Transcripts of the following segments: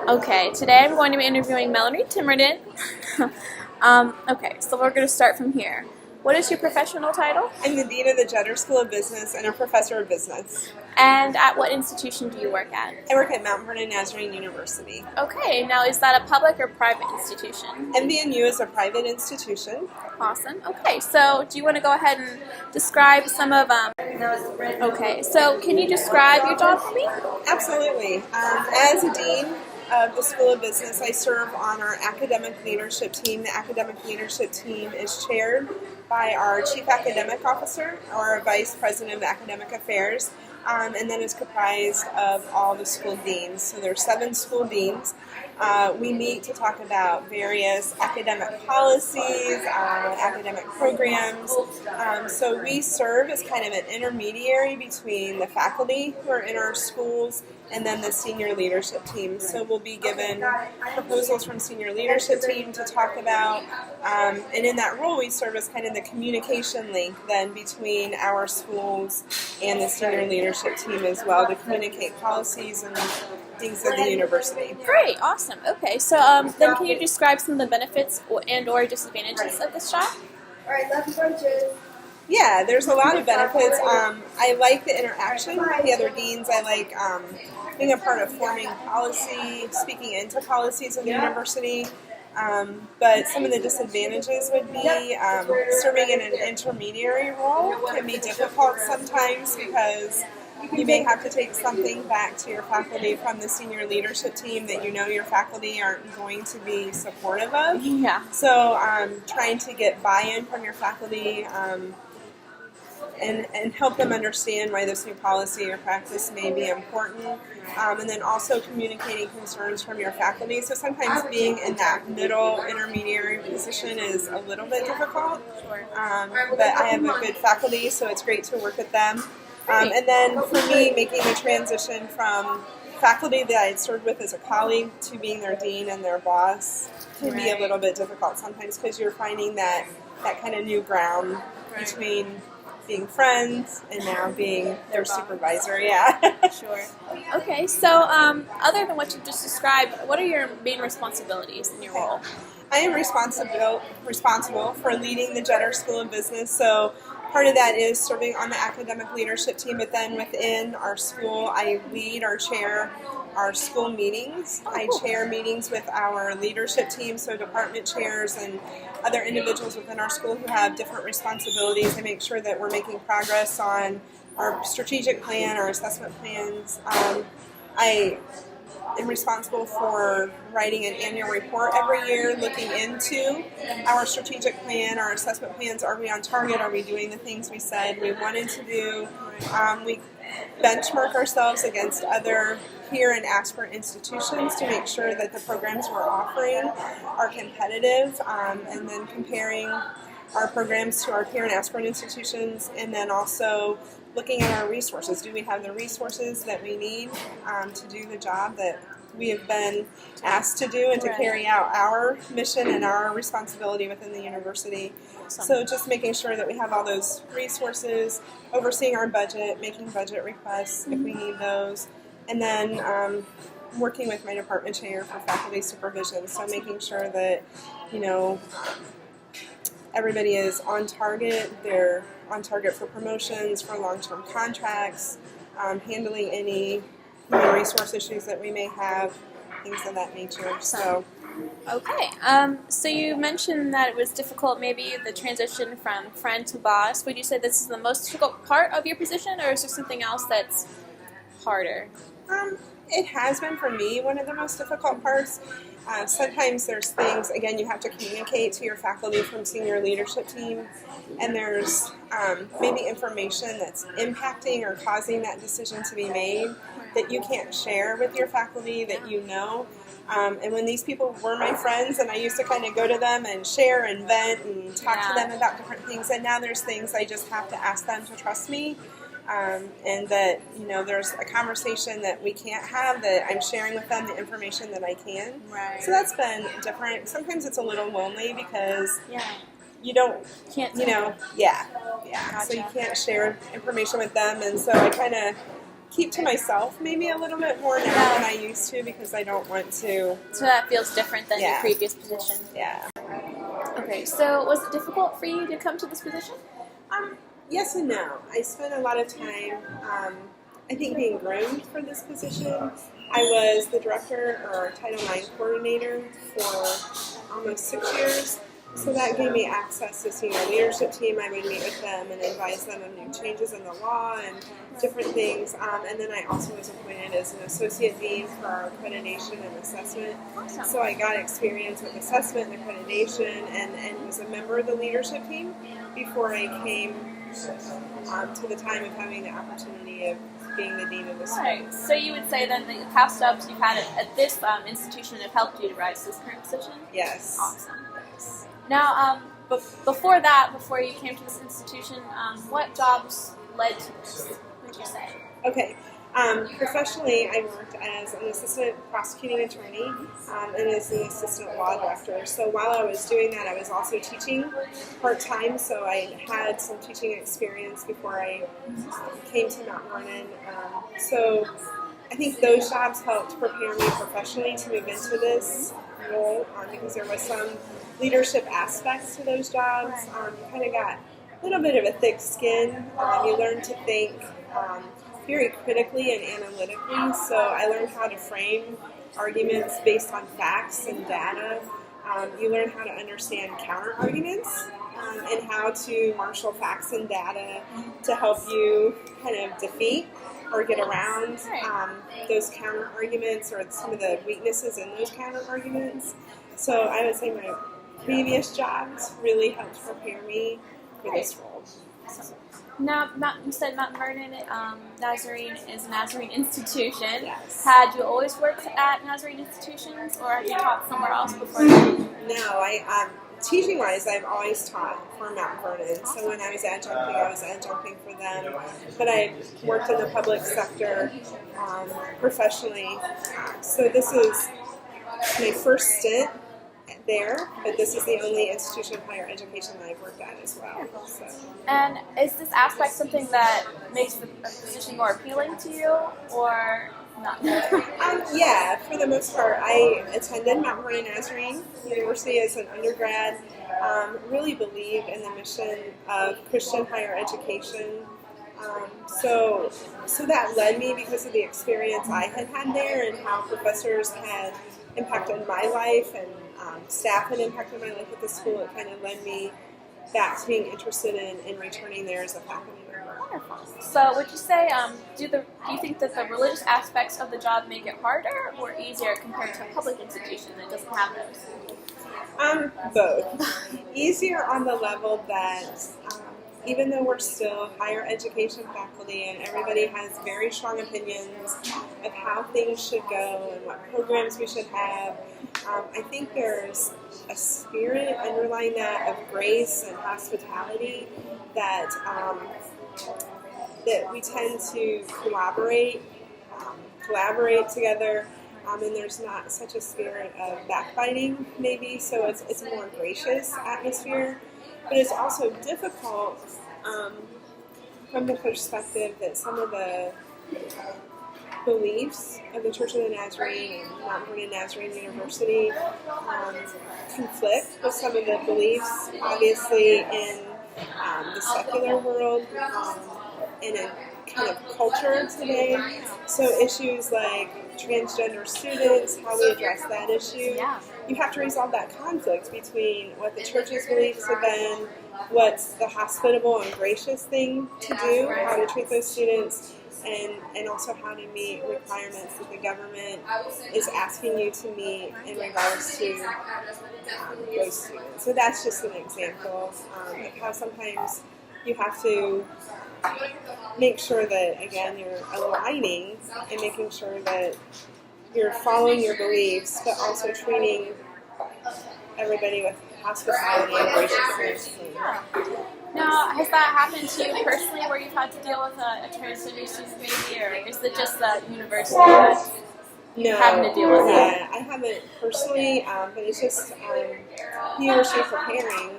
Okay, today I'm going to be interviewing Melanie Timmerman. Okay, so we're going to start from here. What is your professional title? I'm the Dean of the Jenner School of Business and a Professor of Business. And at what institution do you work at? I work at Mount Vernon Nazarene University. Okay, now is that a public or private institution? MVNU is a private institution. Awesome. Okay, so do you want to go ahead and describe some of Okay, so can you describe your job for me? Absolutely. As a Dean of the School of Business, I serve on our academic leadership team. The academic leadership team is chaired by our Chief Academic Officer, or Vice President of Academic Affairs, and then is comprised of all the school deans. So there are 7 school deans. We meet to talk about various academic policies, academic programs. So we serve as kind of an intermediary between the faculty who are in our schools and then the senior leadership team. So we'll be given proposals from senior leadership team to talk about, and in that role we serve as kind of the communication link then between our schools and the senior leadership team as well to communicate policies and things of the university. Great, awesome. Okay, so then can you describe some of the benefits and or disadvantages of this job? All right, left punches. Yeah, there's a lot of benefits. I like the interaction with the other deans. I like being a part of forming policy, speaking into policies of the university. But some of the disadvantages would be serving in an intermediary role can be difficult sometimes because you may have to take something back to your faculty from the senior leadership team that you know your faculty aren't going to be supportive of. Yeah. So trying to get buy-in from your faculty and help them understand why this new policy or practice may be important. And then also communicating concerns from your faculty. So sometimes being in that middle intermediary position is a little bit difficult. Sure. But I have a good faculty, so it's great to work with them. And then for me, making the transition from faculty that I'd served with as a colleague to being their dean and their boss can be a little bit difficult sometimes because you're finding that kind of new ground between being friends and now being their supervisor. Yeah. Sure. Okay, so other than what you just described, what are your main responsibilities in your role? I am responsible for leading the Jenner School of Business, so part of that is serving on the academic leadership team, but then within our school, I lead or chair our school meetings. I chair meetings with our leadership team, so department chairs and other individuals within our school who have different responsibilities. I make sure that we're making progress on our strategic plan, our assessment plans. I am responsible for writing an annual report every year, looking into our strategic plan, our assessment plans. Are we on target? Are we doing the things we said we wanted to do? We benchmark ourselves against other peer and aspirant institutions to make sure that the programs we're offering are competitive, and then comparing our programs to our peer and aspirant institutions, and then also looking at our resources. Do we have the resources that we need to do the job that we have been asked to do and to carry out our mission and our responsibility within the university? So just making sure that we have all those resources, overseeing our budget, making budget requests if we need those, and then working with my department chair for faculty supervision. So making sure that, everybody is on target. They're on target for promotions, for long-term contracts, handling any resource issues that we may have, things of that nature. So. Okay, so you mentioned that it was difficult, maybe the transition from friend to boss. Would you say this is the most difficult part of your position, or is there something else that's harder? It has been for me one of the most difficult parts. Sometimes there's things, again, you have to communicate to your faculty from senior leadership team, and there's maybe information that's impacting or causing that decision to be made that you can't share with your faculty that you know. And when these people were my friends, and I used to kind of go to them and share and vent and talk to them about different things, and now there's things I just have to ask them to trust me. And that, there's a conversation that we can't have that I'm sharing with them the information that I can. Right. So that's been different. Sometimes it's a little lonely because you can't so you can't share information with them, and so I kind of keep to myself maybe a little bit more now than I used to, because I don't want to. So that feels different than your previous position. Yeah. Okay, so was it difficult for you to come to this position? Yes and no. I spent a lot of time, I think, being groomed for this position. I was the director or Title IX coordinator for almost 6 years. So that gave me access to senior leadership team. I would meet with them and advise them of new changes in the law and different things. And then I also was appointed as an associate dean for our accreditation and assessment. Awesome. So I got experience with assessment and accreditation, and was a member of the leadership team before I came to the time of having the opportunity of being the dean of the school. Right. So you would say then the past jobs you've had at this institution have helped you to rise to this current position? Yes. Awesome. Now, before that, before you came to this institution, what jobs led to this, would you say? Okay. Professionally, I worked as an assistant prosecuting attorney and as an assistant law director. So while I was doing that, I was also teaching part-time, so I had some teaching experience before I came to Mount Vernon. So I think those jobs helped prepare me professionally to move into this role, because there was some leadership aspects to those jobs. You kind of got a little bit of a thick skin. You learn to think very critically and analytically. So I learned how to frame arguments based on facts and data. You learn how to understand counter arguments and how to marshal facts and data to help you kind of defeat or get around those counter arguments or some of the weaknesses in those counter arguments. So I would say my previous jobs really helped prepare me for this role. Now, you said Mount Vernon Nazarene is a Nazarene institution. Yes. Had you always worked at Nazarene institutions, or have you taught somewhere else before that? No, teaching-wise, I've always taught for Mount Vernon. So when I was adjuncting for them. But I worked in the public sector professionally. So this is my first stint there, but this is the only institution of higher education that I've worked at as well. So. And is this aspect something that makes the position more appealing to you, or not? Yeah, for the most part. I attended Mount Vernon Nazarene University as an undergrad. Really believe in the mission of Christian higher education. So that led me, because of the experience I had had there and how professors had impacted my life and staff had impacted my life at the school. It kind of led me back to being interested in returning there as a faculty member. Wonderful. So would you say, do you think that the religious aspects of the job make it harder or easier compared to a public institution that doesn't have those? Both. Easier on the level that even though we're still higher education faculty and everybody has very strong opinions of how things should go and what programs we should have, I think there's a spirit underlying that of grace and hospitality that that we tend to collaborate together, and there's not such a spirit of backbiting maybe, so it's a more gracious atmosphere. But it's also difficult from the perspective that some of the beliefs of the Church of the Nazarene and Mount Vernon Nazarene University conflict with some of the beliefs, obviously, in the secular world, in a kind of culture today. So issues like transgender students, how we address that issue. You have to resolve that conflict between what the church's beliefs have been, what's the hospitable and gracious thing to do, how to treat those students, and also how to meet requirements that the government is asking you to meet in regards to those students. So that's just an example of how sometimes you have to make sure that, again, you're aligning and making sure that you're following your beliefs, but also treating everybody with hospitality and graciousness. Now, has that happened to you personally, where you've had to deal with a transgender student maybe, or is it just the university that you're having to deal with that? Yeah, I haven't personally, but it's just the university preparing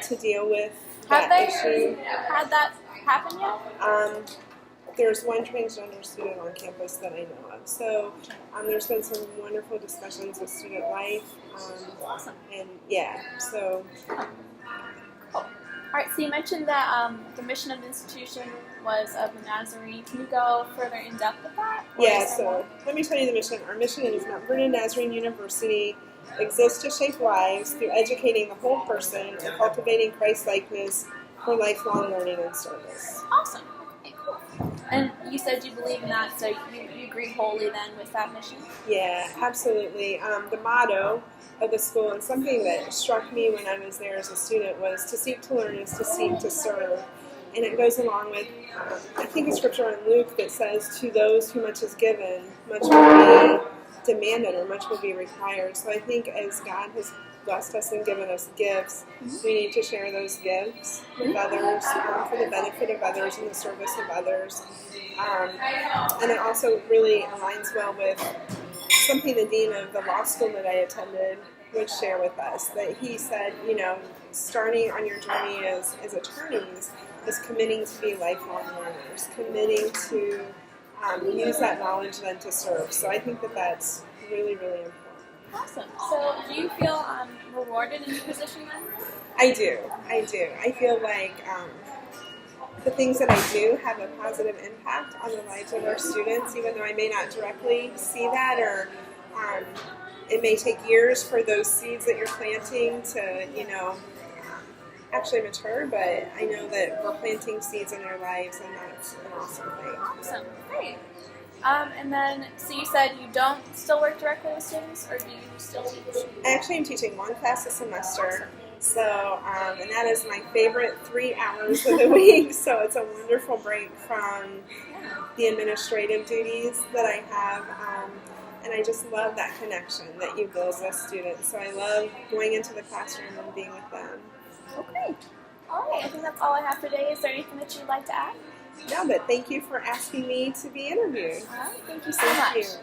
to deal with that issue. Had that happen yet? there's one transgender student on campus that I know of. So there's been some wonderful discussions with student life. Awesome. And yeah, so. Cool. All right, so you mentioned that the mission of the institution was of the Nazarene. Can you go further in depth with that? Yeah, so let me tell you the mission. Our mission is Mount Vernon Nazarene University exists to shape lives through educating the whole person and cultivating Christ-likeness for lifelong learning and service. Awesome. Okay, cool. And you said you believe in that, so you agree wholly then with that mission? Yeah, absolutely. The motto of the school, and something that struck me when I was there as a student, was to seek to learn is to seek to serve. And it goes along with, I think, a scripture in Luke that says, to those who much is given, much will be demanded or much will be required. So I think as God has blessed us and given us gifts, we need to share those gifts with others for the benefit of others and the service of others. And it also really aligns well with something the dean of the law school that I attended would share with us, that he said, you know, starting on your journey as attorneys is committing to be lifelong learners, committing to use that knowledge then to serve. So I think that that's really, really important. Awesome. So do you feel rewarded in your position then? I do. I feel like the things that I do have a positive impact on the lives of our students, even though I may not directly see that, or it may take years for those seeds that you're planting to, you know, actually mature, but I know that we're planting seeds in their lives, and that's an awesome thing. Awesome. Great. And then, so you said you don't still work directly with students, or do you still teach? I actually am teaching one class a semester, so, and that is my favorite 3 hours of the week, so it's a wonderful break from the administrative duties that I have, and I just love that connection that you build with students, so I love going into the classroom and being with them. Okay. All right, I think that's all I have for today. Is there anything that you'd like to add? No, but thank you for asking me to be interviewed. All right, thank you so Thank much. you.